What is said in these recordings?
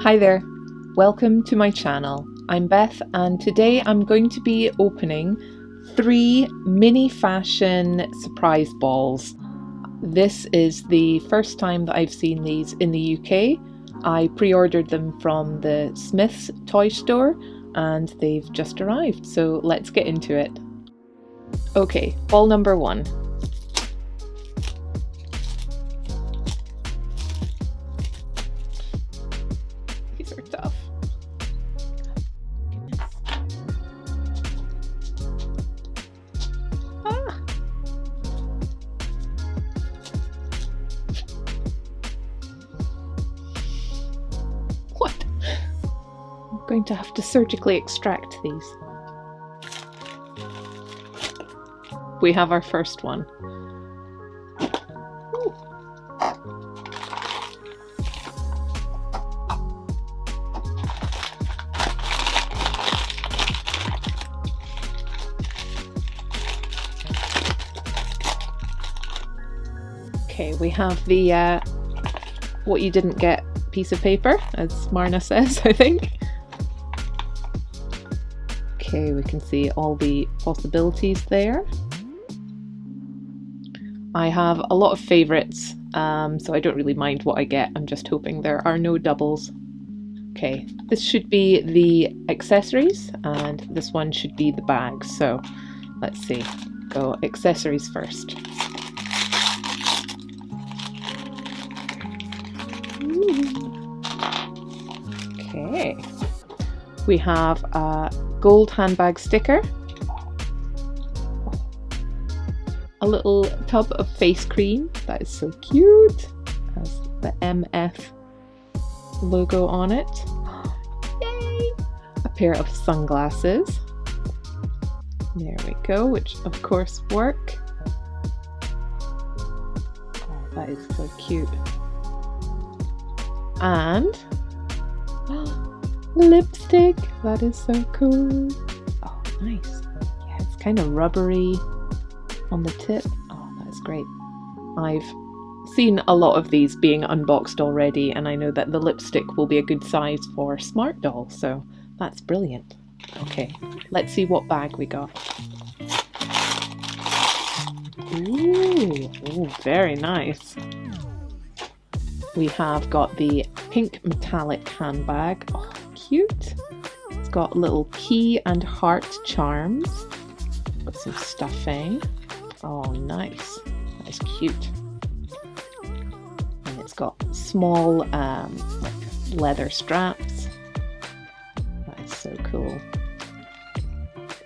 Hi there, welcome to my channel. I'm Beth and today I'm going to be opening 3 mini fashion surprise balls. This is the first time that I've seen these in the UK. I pre-ordered them from the Smith's toy store and they've just arrived, so let's get into it. Okay, ball number 1. These are tough. Ah. What? I'm going to have to surgically extract these. We have our first one. Ooh. Okay, we have the what you didn't get piece of paper, as Marna says, I think. Okay, we can see all the possibilities there. I have a lot of favourites, so I don't really mind what I get. I'm just hoping there are no doubles. Okay, this should be the accessories and this one should be the bag. So let's see, go accessories first. Okay, we have a gold handbag sticker, a little tub of face cream, that is so cute, has the MF logo on it. Yay! A pair of sunglasses, there we go, which of course work. Oh, that is so cute. And lipstick, that is so cool. Oh, nice. Yeah, it's kind of rubbery on the tip. Oh, that's great. I've seen a lot of these being unboxed already, and I know that the lipstick will be a good size for Smart Doll, so that's brilliant. Okay, let's see what bag we got. Ooh, very nice. We have got the pink metallic handbag. Oh, cute. It's got little key and heart charms. Got some stuffing. Oh, nice. That is cute. And it's got small like leather straps. That is so cool.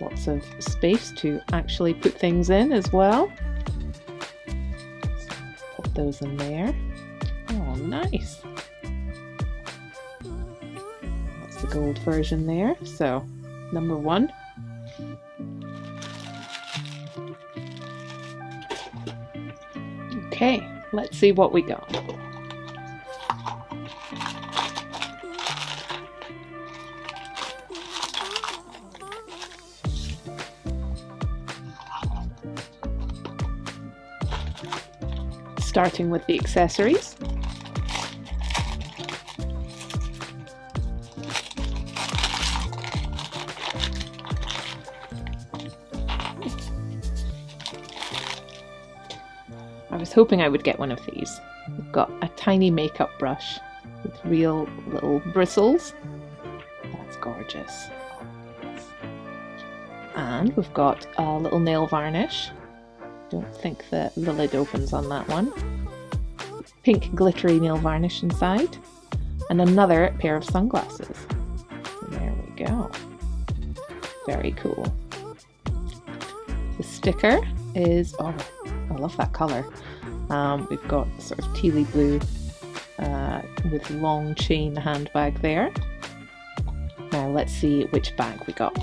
Lots of space to actually put things in as well. So pop those in there. Oh, nice. That's the gold version there. So, number 1. Okay, let's see what we got. Starting with the accessories. I was hoping I would get one of these. We've got a tiny makeup brush with real little bristles. That's gorgeous. And we've got a little nail varnish. Don't think that the lid opens on that one. Pink glittery nail varnish inside. And another pair of sunglasses. There we go. Very cool. The sticker is, oh, I love that colour. We've got sort of tealy blue with long chain handbag there. Now let's see which bag we got.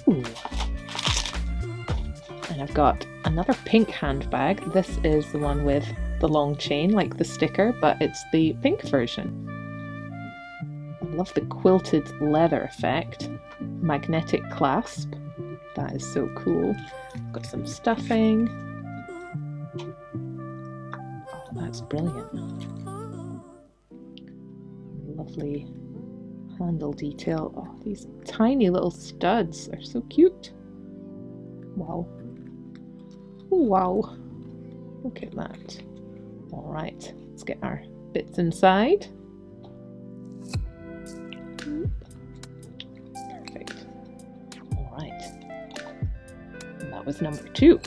Ooh. And I've got another pink handbag. This is the one with the long chain, like the sticker, but it's the pink version. I love the quilted leather effect. Magnetic clasp. That is so cool. Got some stuffing. Oh, that's brilliant. Lovely handle detail. Oh, these tiny little studs are so cute. Wow. Oh, wow. Look at that. All right, let's get our bits inside. Perfect. All right. And that was number 2.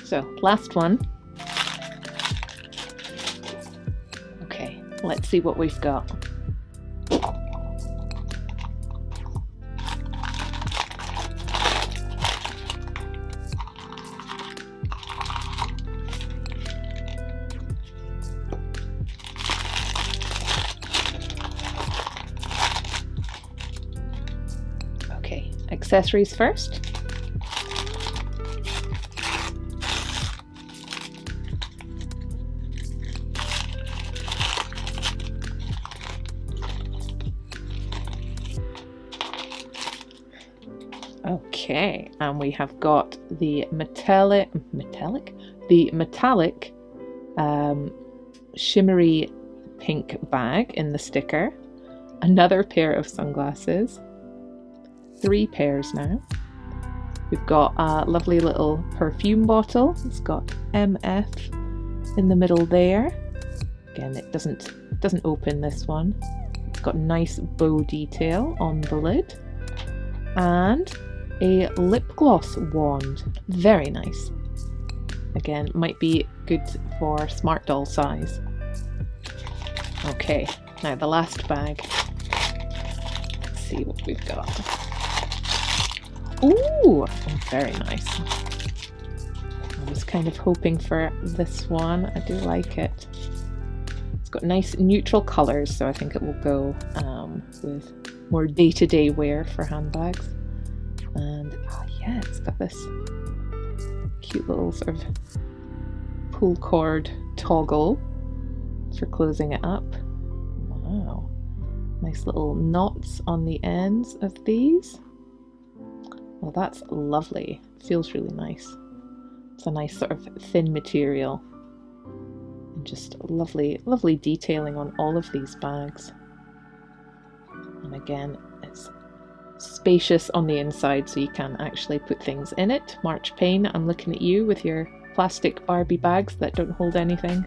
So, last one. Okay, let's see what we've got. Okay, accessories first. Okay, and we have got the metallic, shimmery pink bag in the sticker, another pair of sunglasses, 3 pairs now. We've got a lovely little perfume bottle. It's got MF in the middle there. Again, it doesn't open, this one. It's got nice bow detail on the lid. And a lip gloss wand. Very nice. Again, might be good for smart doll size. Okay, now the last bag. Let's see what we've got. Ooh, very nice. I was kind of hoping for this one. I do like it. It's got nice neutral colours, so I think it will go with more day-to-day wear for handbags. And oh yeah, it's got this cute little sort of pull cord toggle for closing it up. Wow, nice little knots on the ends of these. Well, that's lovely. Feels really nice. It's a nice sort of thin material. And just lovely, lovely detailing on all of these bags. And again, it's spacious on the inside, so you can actually put things in it. March Payne, I'm looking at you with your plastic Barbie bags that don't hold anything.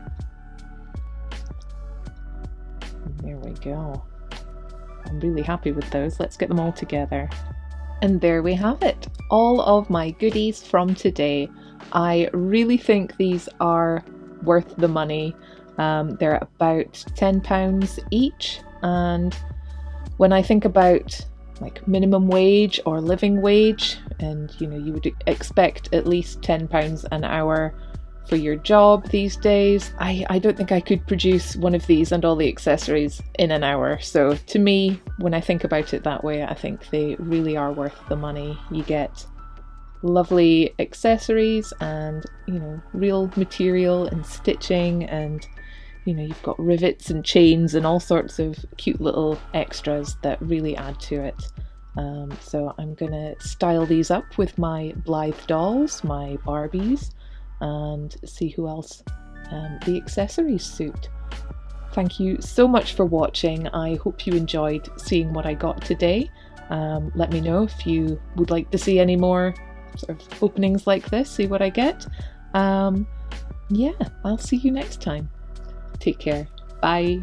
And there we go. I'm really happy with those. Let's get them all together. And there we have it, all of my goodies from today. I really think these are worth the money. They're about £10 each, and when I think about like minimum wage or living wage, and you know, you would expect at least £10 an hour for your job these days, I don't think I could produce one of these and all the accessories in an hour. So to me, when I think about it that way, I think they really are worth the money. You get lovely accessories and, you know, real material and stitching, and you know, you've got rivets and chains and all sorts of cute little extras that really add to it. So I'm gonna style these up with my Blythe dolls, my Barbies, and see who else the accessories suit. Thank you so much for watching. I hope you enjoyed seeing what I got today. Let me know if you would like to see any more sort of openings like this, see what I get. Yeah, I'll see you next time. Take care. Bye.